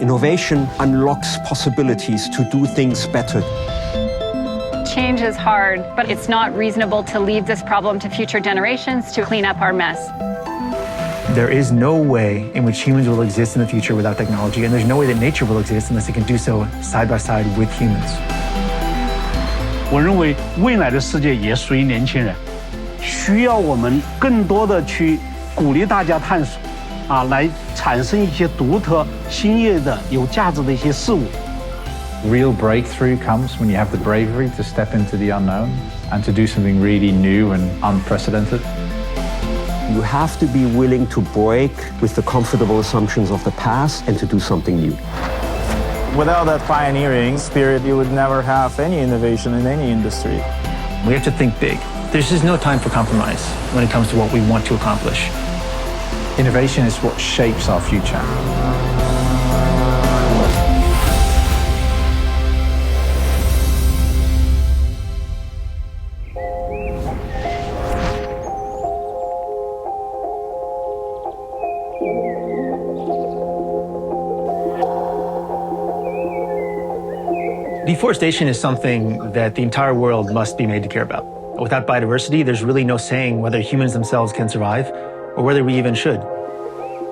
Innovation unlocks possibilities to do things better. Change is hard, but it's not reasonable to leave this problem to future generations to clean up our mess. There is no way in which humans will exist in the future without technology, and there's no way that nature will exist unless it can do so side by side with humans. 我认为未来的世界也属于年轻人，需要我们更多的去鼓励大家探索，来产生一些独特、新颖的、有价值的一些事物。Real breakthrough comes when you have the bravery to step into the unknown and to do something really new and unprecedented. You have to be willing to break with the comfortable assumptions of the past and to do something new. Without that pioneering spirit, you would never have any innovation in any industry. We have to think big. There's just no time for compromise when it comes to what we want to accomplish. Innovation is what shapes our future. Deforestation is something that the entire world must be made to care about. Without biodiversity, there's really no saying whether humans themselves can survive or whether we even should.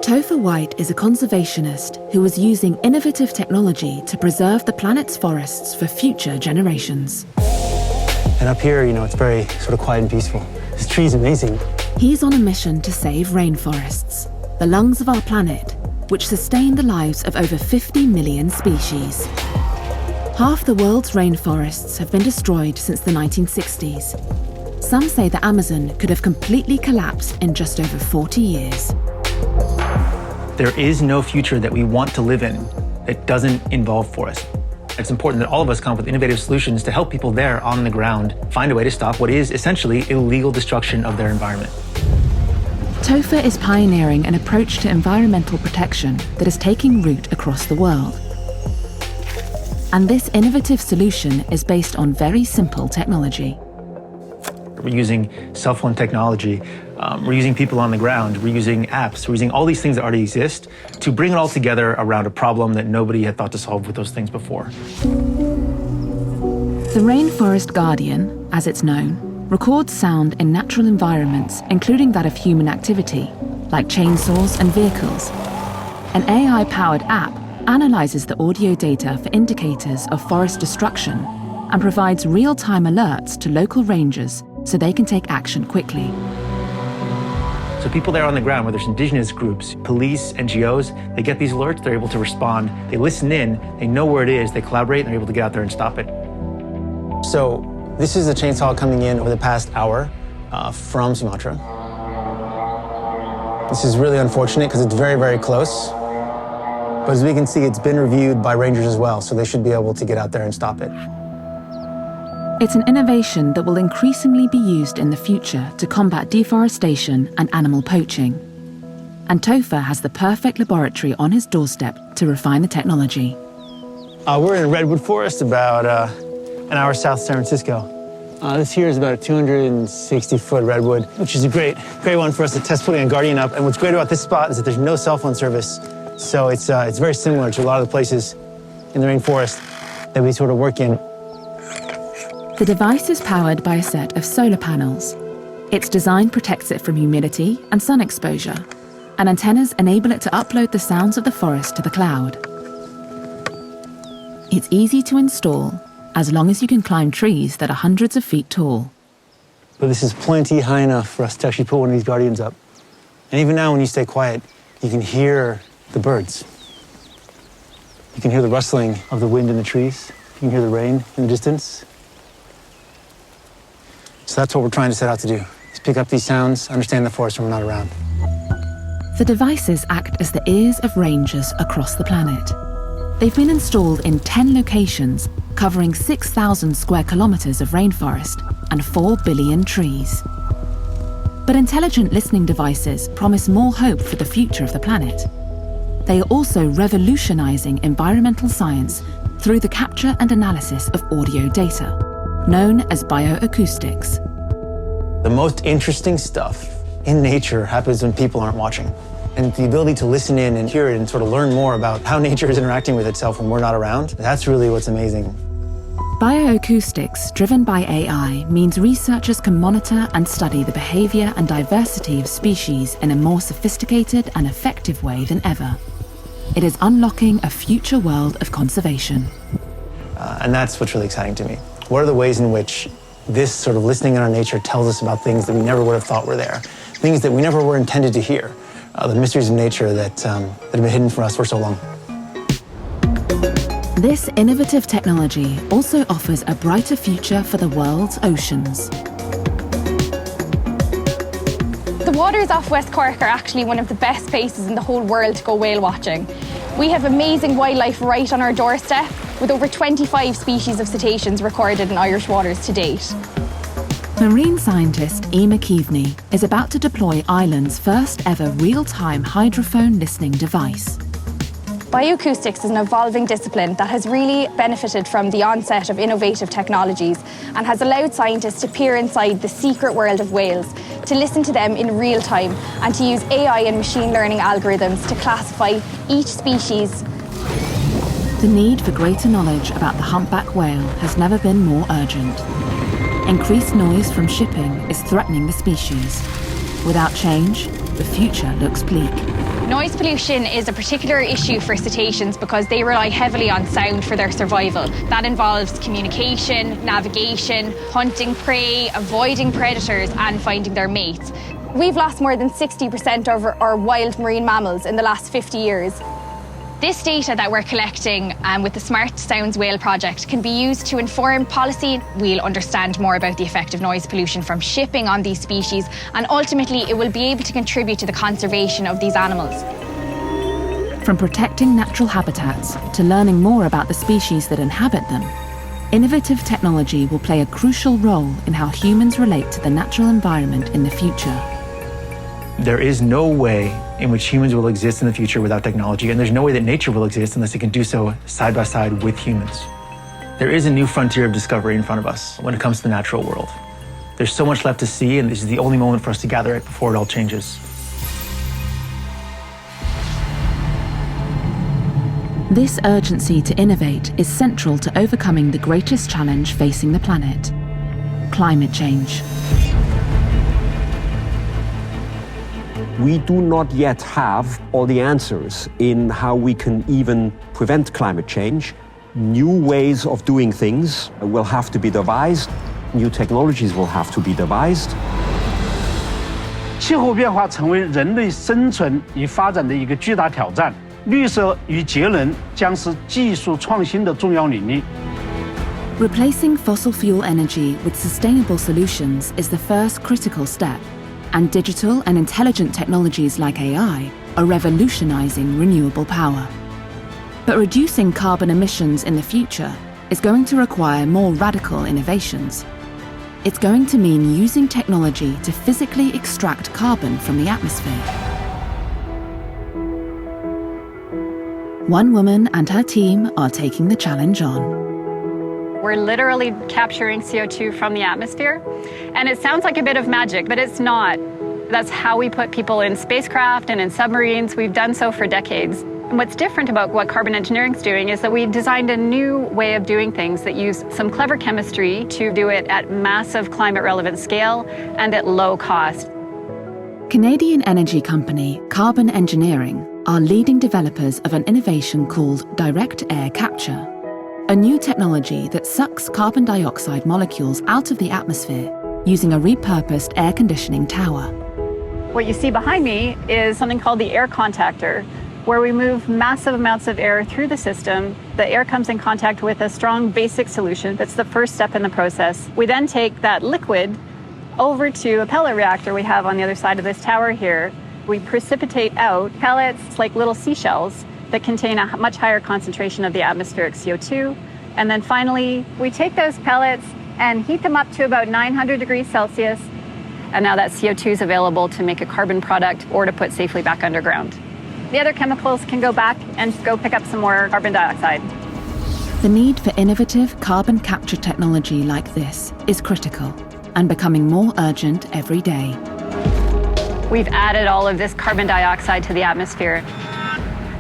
Topher White is a conservationist who was using innovative technology to preserve the planet's forests for future generations. And up here, it's very sort of quiet and peaceful. This tree's amazing. He's on a mission to save rainforests, the lungs of our planet, which sustain the lives of over 50 million species. Half the world's rainforests have been destroyed since the 1960s. Some say the Amazon could have completely collapsed in just over 40 years. There is no future that we want to live in that doesn't involve forests. It's important that all of us come up with innovative solutions to help people there on the ground find a way to stop what is essentially illegal destruction of their environment. Topher is pioneering an approach to environmental protection that is taking root across the world. And this innovative solution is based on very simple technology. We're using cell phone technology, we're using people on the ground, we're using apps, we're using all these things that already exist to bring it all together around a problem that nobody had thought to solve with those things before. The Rainforest Guardian, as it's known, records sound in natural environments, including that of human activity, like chainsaws and vehicles. An AI-powered app analyzes the audio data for indicators of forest destruction and provides real-time alerts to local rangers so they can take action quickly. So people there on the ground, whether it's indigenous groups, police, NGOs, they get these alerts, they're able to respond, they listen in, they know where it is, they collaborate, and they're able to get out there and stop it. So this is a chainsaw coming in over the past hour from Sumatra. This is really unfortunate because it's very, very close. But as we can see, it's been reviewed by rangers as well, so they should be able to get out there and stop it. It's an innovation that will increasingly be used in the future to combat deforestation and animal poaching. And Topher has the perfect laboratory on his doorstep to refine the technology. We're in Redwood Forest, about an hour south of San Francisco. This here is about a 260-foot redwood, which is a great one for us to test putting a Guardian up. And what's great about this spot is that there's no cell phone service. So it's very similar to a lot of the places in the rainforest that we sort of work in. The device is powered by a set of solar panels. Its design protects it from humidity and sun exposure, and antennas enable it to upload the sounds of the forest to the cloud. It's easy to install, as long as you can climb trees that are hundreds of feet tall. But this is plenty high enough for us to actually put one of these Guardians up. And even now, when you stay quiet, you can hear the birds. You can hear the rustling of the wind in the trees. You can hear the rain in the distance. So that's what we're trying to set out to do, is pick up these sounds, understand the forest when we're not around. The devices act as the ears of rangers across the planet. They've been installed in 10 locations, covering 6,000 square kilometers of rainforest and 4 billion trees. But intelligent listening devices promise more hope for the future of the planet. They are also revolutionizing environmental science through the capture and analysis of audio data, known as bioacoustics. The most interesting stuff in nature happens when people aren't watching. And the ability to listen in and hear it and sort of learn more about how nature is interacting with itself when we're not around, that's really what's amazing. Bioacoustics, driven by AI, means researchers can monitor and study the behavior and diversity of species in a more sophisticated and effective way than ever. It is unlocking a future world of conservation. And that's what's really exciting to me. What are the ways in which this sort of listening in our nature tells us about things that we never would have thought were there, things that we never were intended to hear, the mysteries of nature that have been hidden from us for so long. This innovative technology also offers a brighter future for the world's oceans. The waters off West Cork are actually one of the best places in the whole world to go whale watching. We have amazing wildlife right on our doorstep, with over 25 species of cetaceans recorded in Irish waters to date. Marine scientist Emma Keaveney is about to deploy Ireland's first ever real-time hydrophone listening device. Bioacoustics is an evolving discipline that has really benefited from the onset of innovative technologies and has allowed scientists to peer inside the secret world of whales, to listen to them in real time, and to use AI and machine learning algorithms to classify each species. The need for greater knowledge about the humpback whale has never been more urgent. Increased noise from shipping is threatening the species. Without change, the future looks bleak. Noise pollution is a particular issue for cetaceans because they rely heavily on sound for their survival. That involves communication, navigation, hunting prey, avoiding predators, and finding their mates. We've lost more than 60% of our wild marine mammals in the last 50 years. This data that we're collecting with the Smart Sounds Whale project can be used to inform policy. We'll understand more about the effect of noise pollution from shipping on these species, and ultimately it will be able to contribute to the conservation of these animals. From protecting natural habitats to learning more about the species that inhabit them, innovative technology will play a crucial role in how humans relate to the natural environment in the future. There is no way in which humans will exist in the future without technology, and there's no way that nature will exist unless it can do so side by side with humans. There is a new frontier of discovery in front of us when it comes to the natural world. There's so much left to see, and this is the only moment for us to gather it before it all changes. This urgency to innovate is central to overcoming the greatest challenge facing the planet: climate change. We do not yet have all the answers in how we can even prevent climate change. New ways of doing things will have to be devised. New technologies will have to be devised. 气候变化成为人类生存与发展的一个巨大挑战，绿色与节能将是技术创新的重要领域。 Replacing fossil fuel energy with sustainable solutions is the first critical step, and digital and intelligent technologies like AI are revolutionizing renewable power. But reducing carbon emissions in the future is going to require more radical innovations. It's going to mean using technology to physically extract carbon from the atmosphere. One woman and her team are taking the challenge on. We're literally capturing CO2 from the atmosphere. And it sounds like a bit of magic, but it's not. That's how we put people in spacecraft and in submarines. We've done so for decades. And what's different about what carbon engineering is doing is that we designed a new way of doing things that use some clever chemistry to do it at massive climate relevant scale and at low cost. Canadian energy company Carbon Engineering are leading developers of an innovation called direct air capture, a new technology that sucks carbon dioxide molecules out of the atmosphere using a repurposed air conditioning tower. What you see behind me is something called the air contactor, where we move massive amounts of air through the system. The air comes in contact with a strong basic solution. That's the first step in the process. We then take that liquid over to a pellet reactor we have on the other side of this tower here. We precipitate out pellets like little seashells that contain a much higher concentration of the atmospheric CO2. And then finally, we take those pellets and heat them up to about 900 degrees Celsius. And now that CO2 is available to make a carbon product or to put safely back underground. The other chemicals can go back and go pick up some more carbon dioxide. The need for innovative carbon capture technology like this is critical and becoming more urgent every day. we've added all of this carbon dioxide to the atmosphere.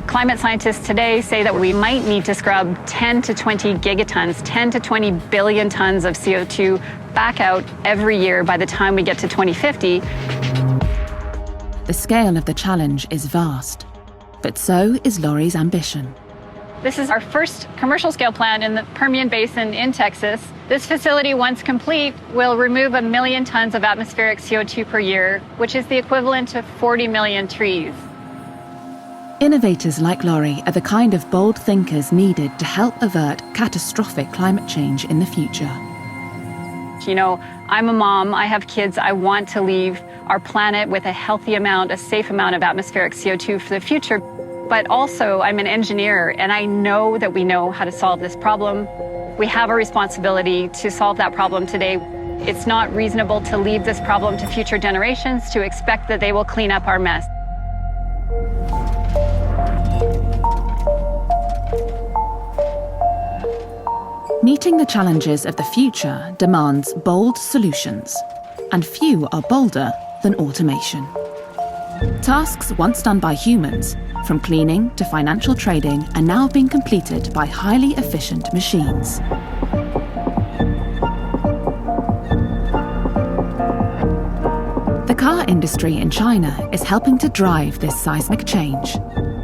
Climate scientists today say that we might need to scrub 10 to 20 gigatons, 10 to 20 billion tons of CO2 back out every year by the time we get to 2050. The scale of the challenge is vast, but so is Laurie's ambition. This is our first commercial scale plant in the Permian Basin in Texas. This facility, once complete, will remove 1 million tons of atmospheric CO2 per year, which is the equivalent to 40 million trees. Innovators like Laurie are the kind of bold thinkers needed to help avert catastrophic climate change in the future. You know, I'm a mom, I have kids, I want to leave our planet with a healthy amount, a safe amount of atmospheric CO2 for the future. But also, I'm an engineer, and I know that we know how to solve this problem. We have a responsibility to solve that problem today. It's not reasonable to leave this problem to future generations to expect that they will clean up our mess. Meeting the challenges of the future demands bold solutions, and few are bolder than automation. Tasks once done by humans, from cleaning to financial trading, are now being completed by highly efficient machines. The car industry in China is helping to drive this seismic change,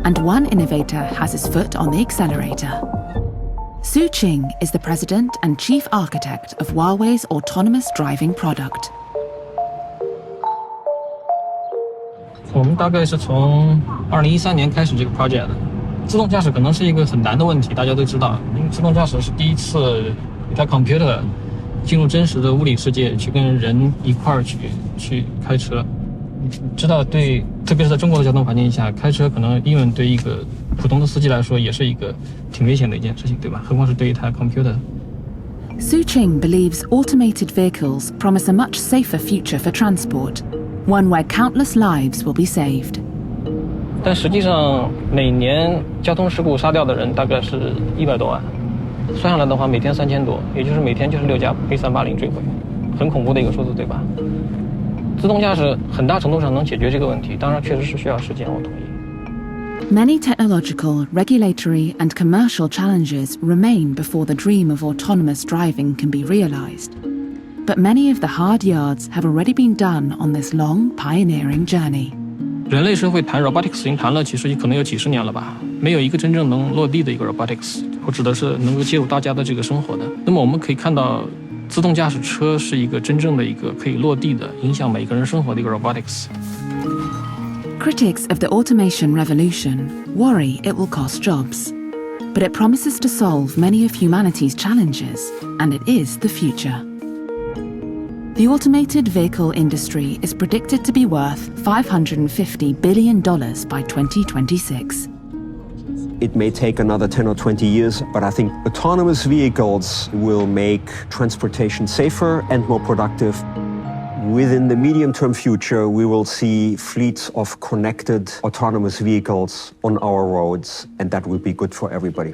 and one innovator has his foot on the accelerator. Su Qing is the president and chief architect of Huawei's autonomous driving product. 我们大概是从2013年开始这个 project 的。自动驾驶可能是一个很难的问题，大家都知道，因为自动驾驶是第一次一台 computer 进入真实的物理世界，去跟人一块儿去开车。知道对，特别是在中国的交通环境下，开车可能even对一个普通的司机来说，也是一个挺危险的一件事情，对吧？何况是对一台 computer。Su Qing believes automated vehicles promise a much safer future for transport, one where countless lives will be saved. 但实际上，每年交通事故杀掉的人大概是100多万，算下来的话，每天3000多，也就是每天就是6架A380坠毁，很恐怖的一个数字，对吧？自动驾驶很大程度上能解决这个问题，当然确实是需要时间，我同意。Many technological, regulatory, and commercial challenges remain before the dream of autonomous driving can be realized. But many of the hard yards have already been done on this long, pioneering journey. 人类社会谈 robotics 已经谈了，其实可能有几十年了吧，没有一个真正能落地的一个 robotics， 我指的是能够介入大家的这个生活的。那么我们可以看到，自动驾驶车是一个真正的一个可以落地的、影响每个人生活的一个 robotics。Critics of the automation revolution worry it will cost jobs, but it promises to solve many of humanity's challenges, and it is the future. The automated vehicle industry is predicted to be worth $550 billion by 2026. It may take another 10 or 20 years, but I think autonomous vehicles will make transportation safer and more productive. Within the medium-term future, we will see fleets of connected autonomous vehicles on our roads, and that will be good for everybody.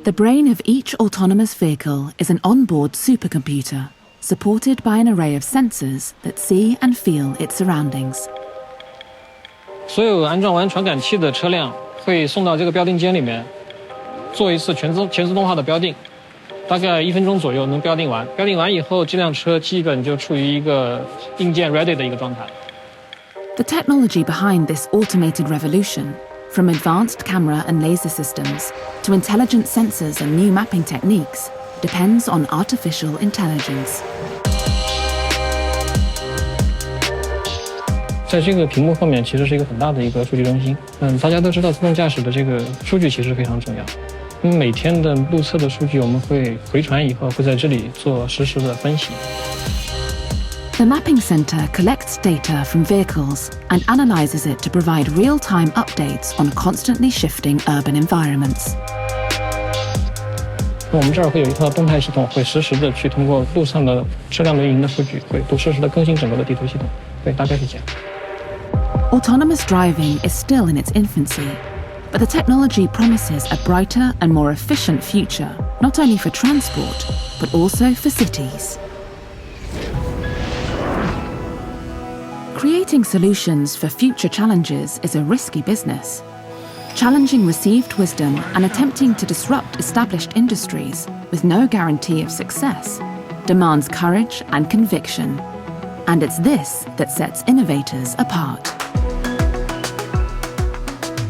The brain of each autonomous vehicle is an onboard supercomputer, supported by an array of sensors that see and feel its surroundings. 所有安装完传感器的车辆会送到这个标定间里面，做一次全自动化的标定，大概1分钟左右能标定完。标定完以后，这辆车基本就处于一个硬件 ready 的一个状态。The technology behind this automated revolution, from advanced camera and laser systems to intelligent sensors and new mapping techniques, depends on artificial intelligence. 在这个屏幕后面其实是一个很大的一个数据中心。大家都知道自动驾驶的这个数据其实非常重要。因为每天的路测的数据我们会回传以后，会在这里做实时的分析。The mapping center collects data from vehicles and analyzes it to provide real-time updates on constantly shifting urban environments. 我们这儿会有一套动态系统，会实时的去通过路上的车辆的运营的数据，会实时的更新整个的地图系统。对，大概是这样。Autonomous driving is still in its infancy, but the technology promises a brighter and more efficient future, not only for transport, but also for cities. Creating solutions for future challenges is a risky business. Challenging received wisdom and attempting to disrupt established industries with no guarantee of success demands courage and conviction. And it's this that sets innovators apart.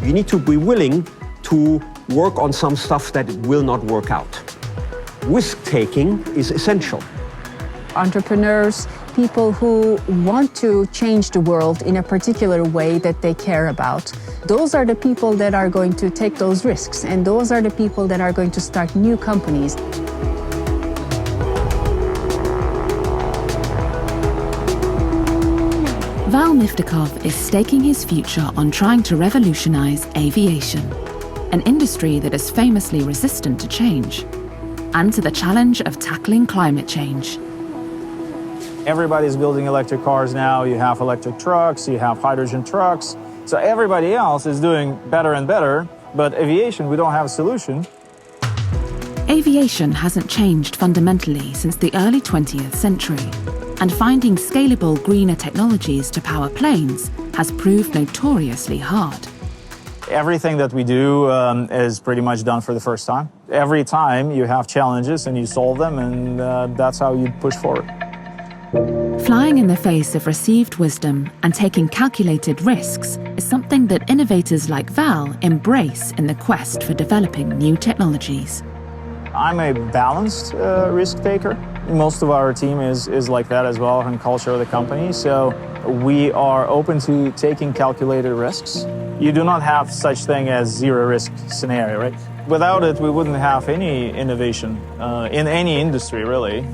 You need to be willing to work on some stuff that will not work out. Risk-taking is essential. Entrepreneurs, people who want to change the world in a particular way that they care about, those are the people that are going to take those risks, and those are the people that are going to start new companies. Val Niftikov is staking his future on trying to revolutionize aviation, an industry that is famously resistant to change, and to the challenge of tackling climate change. Everybody's building electric cars now. You have electric trucks, you have hydrogen trucks. So everybody else is doing better and better, but aviation, we don't have a solution. Aviation hasn't changed fundamentally since the early 20th century, and finding scalable greener technologies to power planes has proved notoriously hard. Everything that we do is pretty much done for the first time. Every time you have challenges and you solve them, and that's how you push forward. Flying in the face of received wisdom and taking calculated risks is something that innovators like Val embrace in the quest for developing new technologies. I'm a balanced risk taker. Most of our team is like that as well, and culture of the company. So we are open to taking calculated risks. You do not have such thing as zero risk scenario, right? Without it, we wouldn't have any innovation in any industry, really.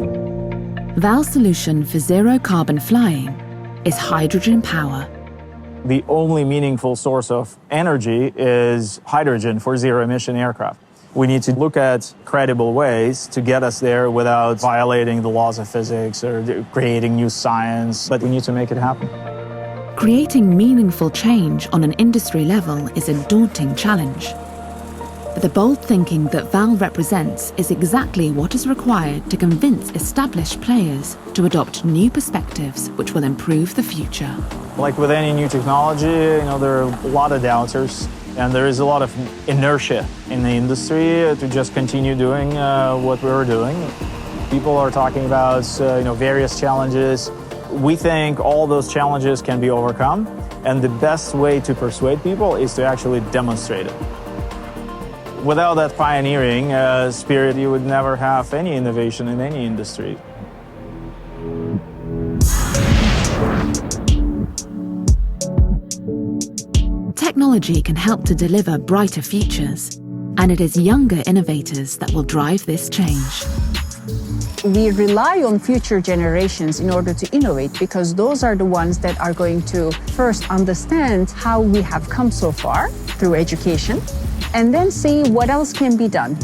Val's solution for zero carbon flying is hydrogen power. The only meaningful source of energy is hydrogen for zero emission aircraft. We need to look at credible ways to get us there without violating the laws of physics or creating new science, but we need to make it happen. Creating meaningful change on an industry level is a daunting challenge. But the bold thinking that Val represents is exactly what is required to convince established players to adopt new perspectives which will improve the future. Like with any new technology, there are a lot of doubters, and there is a lot of inertia in the industry to just continue doing what we were doing. People are talking about various challenges. We think all those challenges can be overcome, and the best way to persuade people is to actually demonstrate it. Without that pioneering spirit, you would never have any innovation in any industry. Technology can help to deliver brighter futures, and it is younger innovators that will drive this change. We rely on future generations in order to innovate, because those are the ones that are going to first understand how we have come so far through education, and then see what else can be done.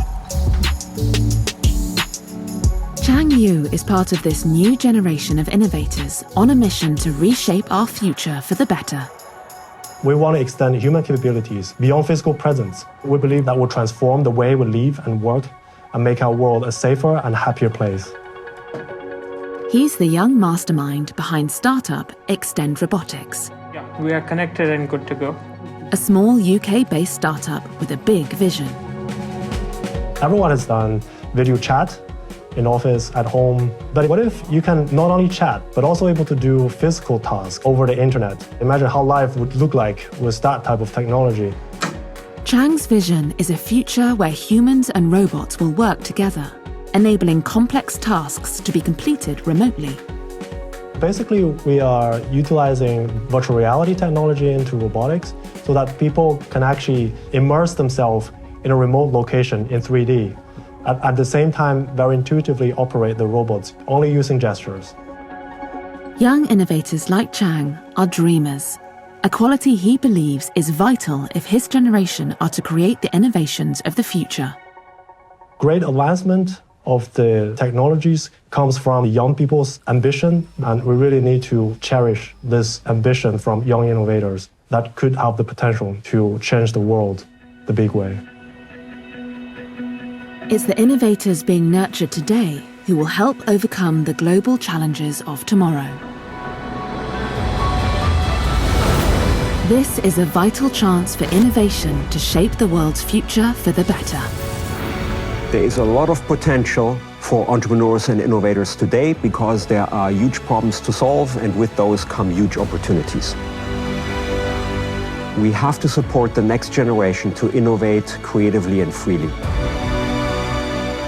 Chang Yu is part of this new generation of innovators on a mission to reshape our future for the better. We want to extend human capabilities beyond physical presence. We believe that will transform the way we live and work and make our world a safer and happier place. He's the young mastermind behind startup Extend Robotics. Yeah, we are connected and good to go. A small UK-based startup with a big vision. Everyone has done video chat in office, at home. But what if you can not only chat, but also able to do physical tasks over the internet? Imagine how life would look like with that type of technology. Chang's vision is a future where humans and robots will work together, enabling complex tasks to be completed remotely. Basically, we are utilizing virtual reality technology into robotics so that people can actually immerse themselves in a remote location in 3D. At the same time, very intuitively operate the robots, only using gestures. Young innovators like Chang are dreamers, a quality he believes is vital if his generation are to create the innovations of the future. Great advancement of the technologies comes from young people's ambition, and we really need to cherish this ambition from young innovators that could have the potential to change the world the big way. It's the innovators being nurtured today who will help overcome the global challenges of tomorrow. This is a vital chance for innovation to shape the world's future for the better. There is a lot of potential for entrepreneurs and innovators today because there are huge problems to solve, and with those come huge opportunities. We have to support the next generation to innovate creatively and freely.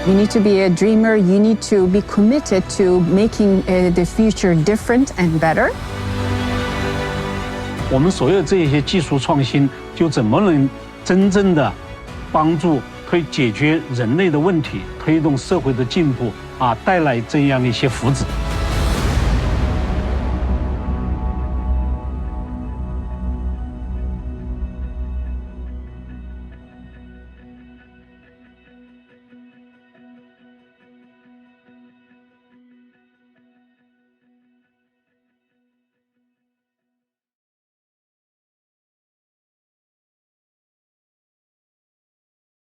You need to be a dreamer. You need to be committed to making the future different and better. 我们所有这些技术创新，就怎么能真正的帮助解决人类的问题，推动社会的进步，带来这样一些福祉。